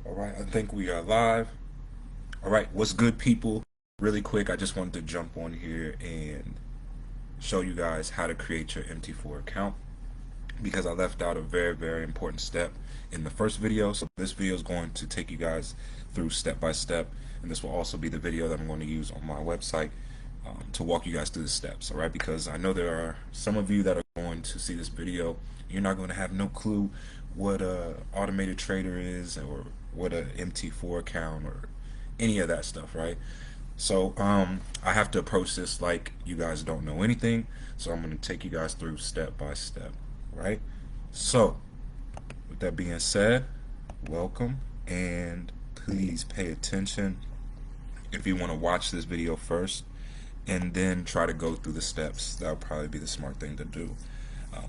All right, I think we are live. All right, what's good, people? Really quick, I just wanted to jump on here and show you guys how to create your mt4 account because I left out a very important step in the first video. So this video is going to take you guys through step by step, and this will also be the video that I'm going to use on my website to walk you guys through the steps. All right, because I know there are some of you that are going to see this video. You're not going to have no clue what a automated trader is or what a mt4 account or any of that stuff, right? So I have to approach this like you guys don't know anything. So I'm going to take you guys through step by step, right? So with that being said, welcome, and please pay attention if you want to watch this video first and then try to go through the steps. That would probably be the smart thing to do,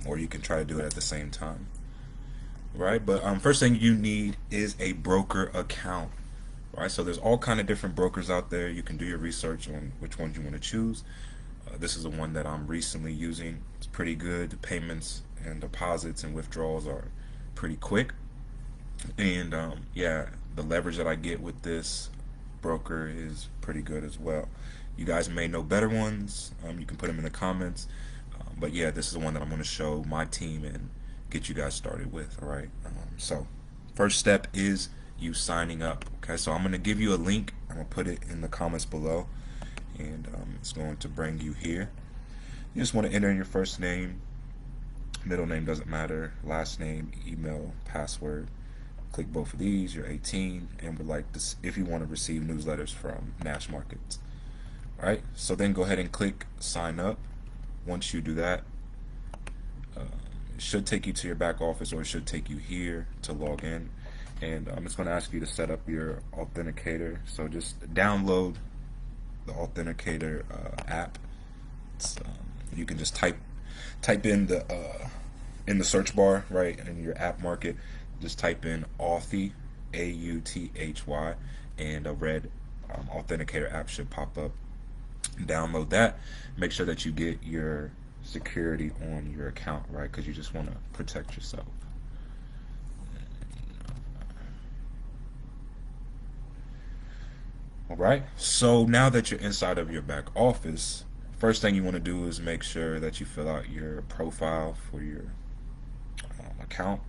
or you can try to do it at the same time, right? But first thing you need is a broker account, right? So there's all kind of different brokers out there. You can do your research on which ones you want to choose. This is the one that I'm recently using. It's pretty good. The payments and deposits and withdrawals are pretty quick, and yeah, the leverage that I get with this broker is pretty good as well. You guys may know better ones. You can put them in the comments, but yeah, this is the one that I'm going to show my team and get you guys started with. All right, so first step is you signing up. Okay, so I'm going to give you a link. I'm going to put it in the comments below, and it's going to bring you here. You just want to enter in your first name, middle name doesn't matter, last name, email, password. Click both of these. You're 18 and would like this if you want to receive newsletters from Nash Markets. All right, so then go ahead and click sign up. Once you do that, it should take you to your back office, or it should take you here to log in, and it's going to ask you to set up your authenticator. So just download the authenticator app. You can just type in the search bar, right, in your app market. Just type in Authy, AUTHY, and a red authenticator app should pop up. Download that. Make sure that you get your security on your account, right, because you just want to protect yourself. All right, so now that you're inside of your back office, first thing you want to do is make sure that you fill out your profile for your account.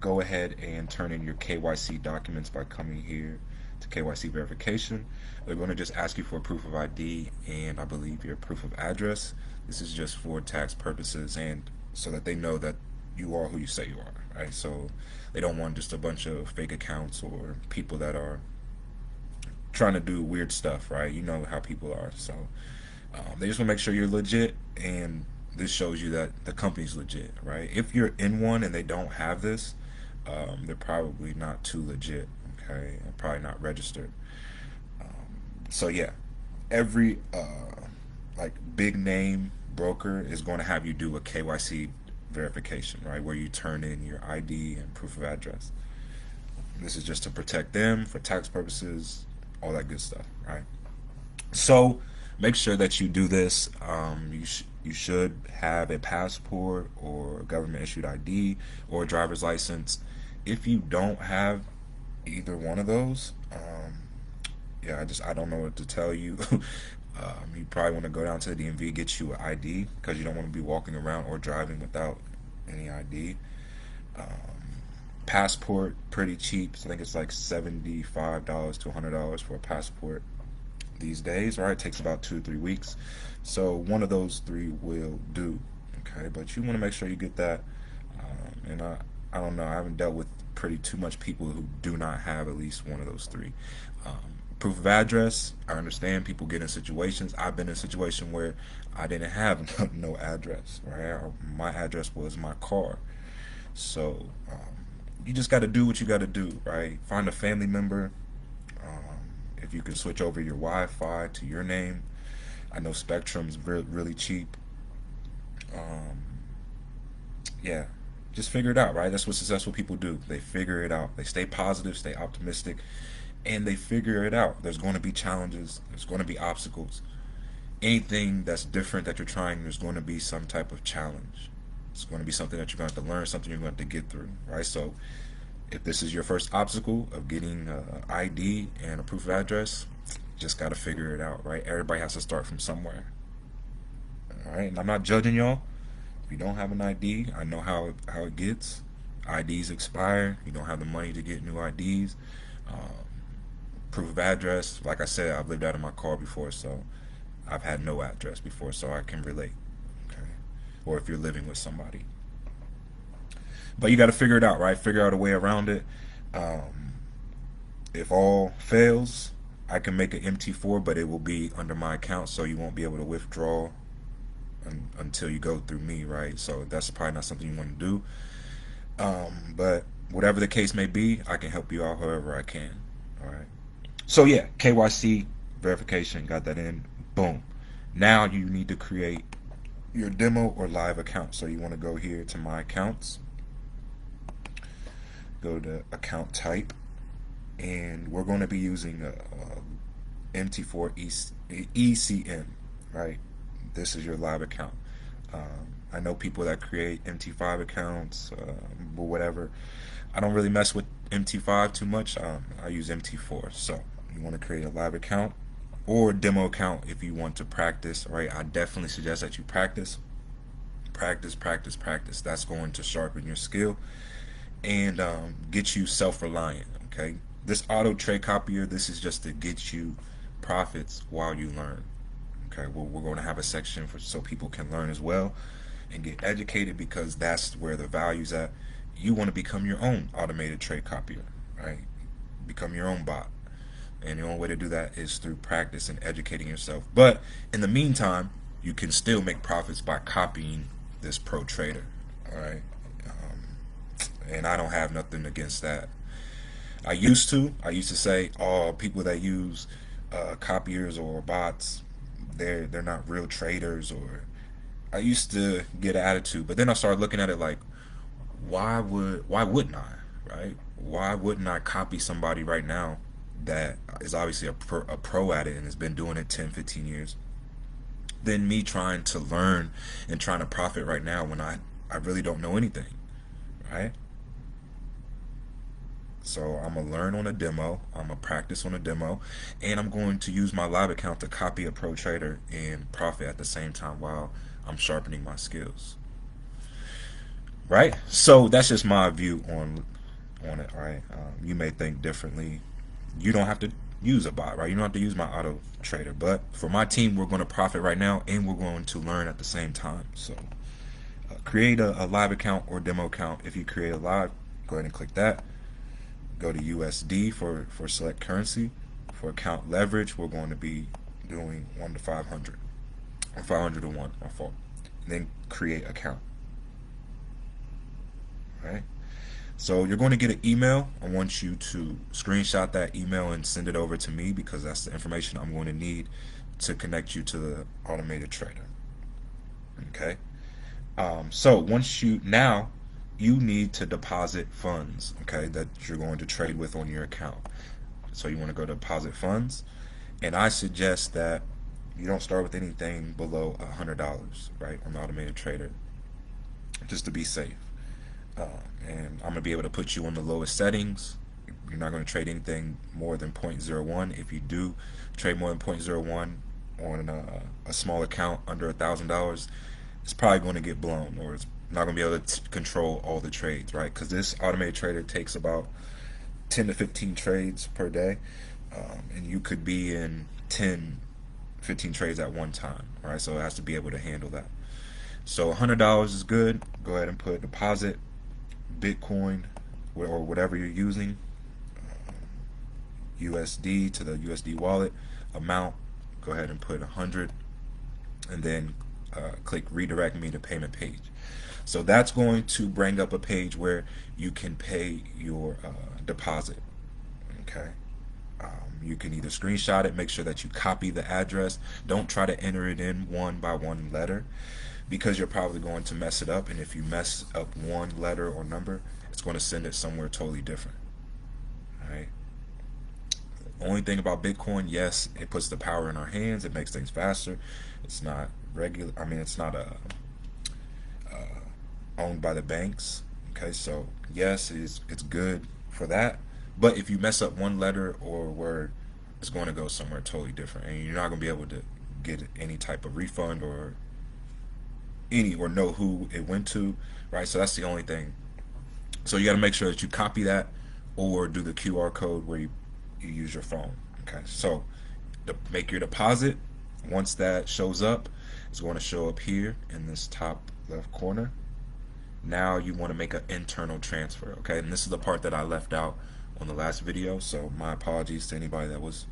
Go ahead and turn in your KYC documents by coming here to KYC verification. They're going to just ask you for a proof of ID and I believe your proof of address. This is just for tax purposes and so that they know that you are who you say you are, right? So they don't want just a bunch of fake accounts or people that are trying to do weird stuff, right? You know how people are. So they just want to make sure you're legit, and this shows you that the company's legit, right? If you're in one and they don't have this, they're probably not too legit, okay? And probably not registered. So yeah, every like big name broker is going to have you do a KYC verification, right? Where you turn in your ID and proof of address. This is just to protect them for tax purposes, all that good stuff, right? So make sure that you do this. You should have a passport or government issued ID or a driver's license. If you don't have either one of those, yeah, I don't know what to tell you. You probably want to go down to the DMV, get you an ID, because you don't want to be walking around or driving without any ID. Passport, pretty cheap. So I think it's like $75 to $100 for a passport these days, right? It takes about 2 to 3 weeks. So one of those three will do, okay? But you want to make sure you get that. And I don't know, I haven't dealt with too much people who do not have at least one of those three. Proof of address, I understand people get in situations. I've been in a situation where I didn't have no address, right? My address was my car. So you just got to do what you got to do, right? Find a family member. If you can switch over your Wi-Fi to your name. I know Spectrum's really cheap. Yeah, just figure it out, right? That's what successful people do. They figure it out. They stay positive, stay optimistic, and they figure it out. There's going to be challenges. There's going to be obstacles. Anything that's different that you're trying, there's going to be some type of challenge. It's going to be something that you're going to have to learn, something you're going to have to get through, right? So If this is your first obstacle of getting ID and a proof of address, just got to figure it out, right? Everybody has to start from somewhere. All right, and I'm not judging y'all. If you don't have an ID, I know how it gets. IDs expire. You don't have the money to get new IDs. Um, Proof of address. Like I said, I've lived out of my car before, so I've had no address before, so I can relate. Okay, or if you're living with somebody, but you got to figure it out, right? Figure out a way around it. Um, if all fails, I can make an mt4, but it will be under my account, so you won't be able to withdraw until you go through me, right? So that's probably not something you want to do. But whatever the case may be, I can help you out however I can. All right. So yeah, KYC verification, got that in. Boom. Now you need to create your demo or live account. So you want to go here to my accounts, go to account type, and we're going to be using a mt4 ECN, right? This is your live account. I know people that create mt5 accounts, but whatever. I don't really mess with mt5 too much. I use mt4. So you want to create a live account or demo account if you want to practice, right? I definitely suggest that you practice. Practice. That's going to sharpen your skill and get you self-reliant, okay? This auto trade copier, this is just to get you profits while you learn. Okay, well, we're going to have a section for so people can learn as well and get educated, because that's where the value's at. You want to become your own automated trade copier, right? Become your own bot. And the only way to do that is through practice and educating yourself. But in the meantime, you can still make profits by copying this pro trader, all right? And I don't have nothing against that. I used to say, oh, people that use copiers or bots, they're not real traders. Or I used to get an attitude, but then I started looking at it like, why wouldn't I, right? Why wouldn't I copy somebody right now that is obviously a pro at it and has been doing it 10-15 years, than me trying to learn and trying to profit right now when I really don't know anything, right? So I'm going to learn on a demo, I'm going to practice on a demo, and I'm going to use my live account to copy a pro trader and profit at the same time while I'm sharpening my skills. Right? So that's just my view on it, right? You may think differently. You don't have to use a bot, right? You don't have to use my auto trader. But for my team, we're going to profit right now, and we're going to learn at the same time. So create a live account or demo account. If you create a live, go ahead and click that. Go to USD for select currency. For account leverage, we're going to be doing 1 to 500 or 500 to 1, my fault. And then create account. Right? So you're going to get an email. I want you to screenshot that email and send it over to me, because that's the information I'm going to need to connect you to the automated trader. Okay? So once you need to deposit funds, okay, that you're going to trade with on your account. So you want to go to deposit funds, and I suggest that you don't start with anything below $100, right, on the automated trader, just to be safe. And I'm gonna be able to put you on the lowest settings. You're not going to trade anything more than 0.01. If you do trade more than 0.01 on a small account under $1,000, it's probably going to get blown, or it's not going to be able to control all the trades, right? Because this automated trader takes about 10 to 15 trades per day, and you could be in 10-15 trades at one time, right? So it has to be able to handle that. So $100 is good. Go ahead and put deposit Bitcoin or whatever you're using, USD to the USD wallet amount. Go ahead and put 100, and then click redirect me to payment page. So that's going to bring up a page where you can pay your deposit. Okay. You can either screenshot it, make sure that you copy the address. Don't try to enter it in one by one letter, because you're probably going to mess it up. And if you mess up one letter or number, it's going to send it somewhere totally different. All right. The only thing about Bitcoin, yes, it puts the power in our hands. It makes things faster. It's not regular. I mean, it's not owned by the banks. Okay, so yes, it's good for that. But if you mess up one letter or word, it's going to go somewhere totally different, and you're not going to be able to get any type of refund or know who it went to, right? So that's the only thing. So you got to make sure that you copy that or do the QR code where you use your phone. Okay, so to make your deposit, once that shows up, it's going to show up here in this top left corner. Now you want to make an internal transfer, okay? And this is the part that I left out on the last video, so my apologies to anybody that was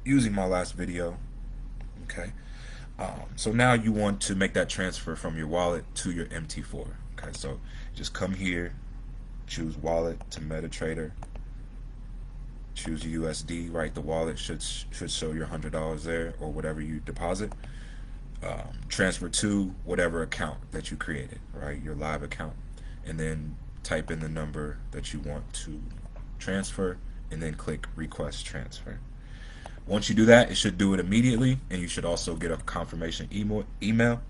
using my last video, okay? So now you want to make that transfer from your wallet to your mt4, okay? So just come here, choose wallet to MetaTrader, choose USD, right? The wallet should show your $100 there or whatever you deposit. Transfer to whatever account that you created, right? Your live account, and then type in the number that you want to transfer, and then click request transfer. Once you do that, it should do it immediately, and you should also get a confirmation email.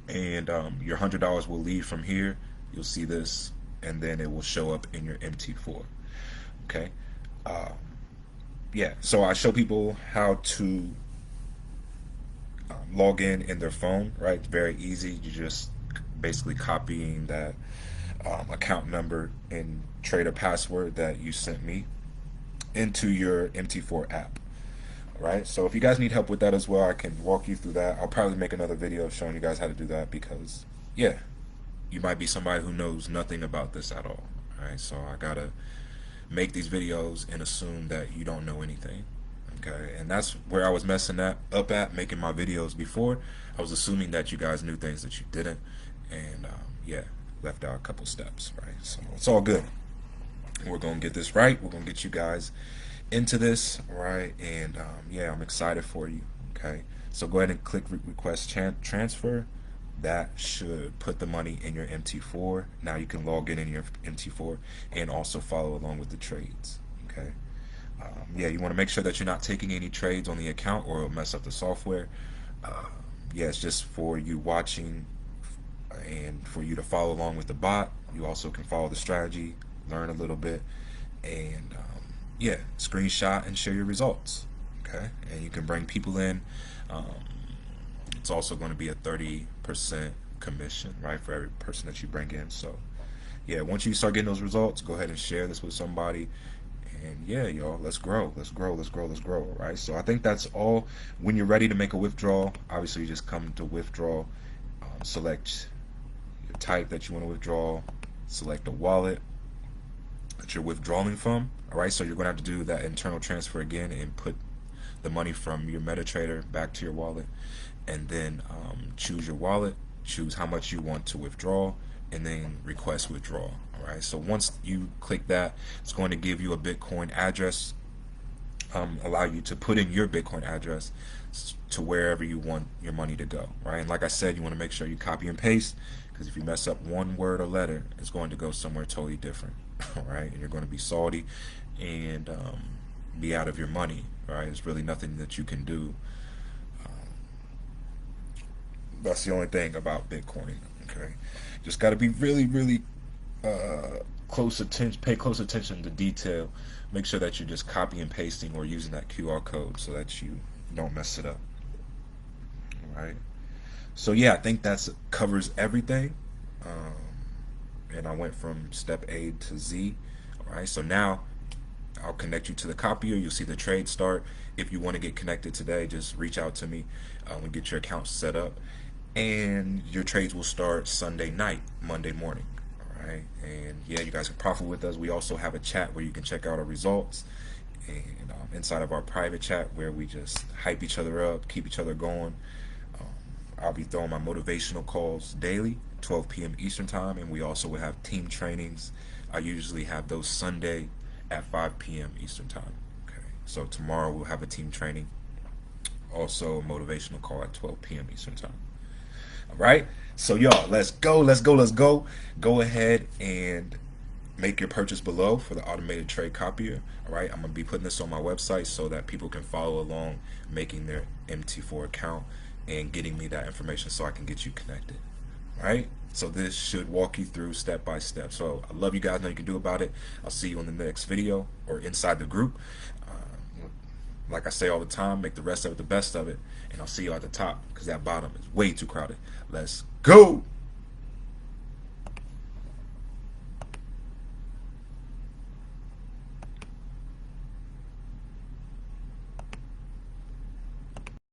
And your $100 will leave from here. You'll see this, and then it will show up in your mt4. Okay. Yeah. So I show people how to log in their phone, right? It's very easy. You just basically copying that account number and trader password that you sent me into your mt4 app. Right, so if you guys need help with that as well, I can walk you through that. I'll probably make another video showing you guys how to do that, because yeah, you might be somebody who knows nothing about this at all. Alright, so I gotta make these videos and assume that you don't know anything. Okay, and that's where I was messing up at making my videos before. I was assuming that you guys knew things that you didn't, and yeah, left out a couple steps, right? So it's all good. We're gonna get this right. We're gonna get you guys into this, right? And yeah, I'm excited for you. Okay, so go ahead and click request transfer. That should put the money in your mt4. Now you can log in your mt4 and also follow along with the trades. Okay. Yeah, you want to make sure that you're not taking any trades on the account or it'll mess up the software. Yeah, it's just for you watching and for you to follow along with the bot. You also can follow the strategy, learn a little bit, and yeah, screenshot and share your results. Okay, and you can bring people in. It's also going to be a 30% commission, right, for every person that you bring in. So yeah, once you start getting those results, go ahead and share this with somebody. And yeah, y'all, let's grow, let's grow, let's grow, let's grow. Right, so I think that's all. When you're ready to make a withdrawal, obviously you just come to withdraw, select your type that you want to withdraw, select the wallet that you're withdrawing from. All right, so you're going to have to do that internal transfer again and put the money from your MetaTrader back to your wallet, and then choose your wallet, choose how much you want to withdraw, and then request withdrawal. All right, so once you click that, it's going to give you a Bitcoin address, allow you to put in your Bitcoin address to wherever you want your money to go. Right, and like I said, you want to make sure you copy and paste, because if you mess up one word or letter, it's going to go somewhere totally different. All right, and you're going to be salty and be out of your money. Right, there's really nothing that you can do. That's the only thing about Bitcoin. Okay, just got to be really, really pay close attention to detail. Make sure that you're just copy and pasting or using that QR code so that you don't mess it up. All right. So yeah, I think that's covers everything. And I went from step A to Z. All right. So now I'll connect you to the copier. You'll see the trade start. If you want to get connected today, just reach out to me. We'll get your account set up, and your trades will start Sunday night, Monday morning. All right, and yeah, you guys can profit with us. We also have a chat where you can check out our results, and inside of our private chat where we just hype each other up, keep each other going. I'll be throwing my motivational calls daily, 12 p.m. Eastern time, and we also will have team trainings. I usually have those Sunday at 5 p.m. Eastern time. Okay, so tomorrow we'll have a team training, also a motivational call at 12 p.m. Eastern time. All right, so y'all, let's go, let's go, let's go. Go ahead and make your purchase below for the automated trade copier. All right, I'm gonna be putting this on my website so that people can follow along making their mt4 account and getting me that information so I can get you connected. Right? So this should walk you through step by step. So I love you guys. Know you can do about it. I'll see you in the next video or inside the group. Like I say all the time, make the rest of it the best of it. And I'll see you at the top because that bottom is way too crowded. Let's go.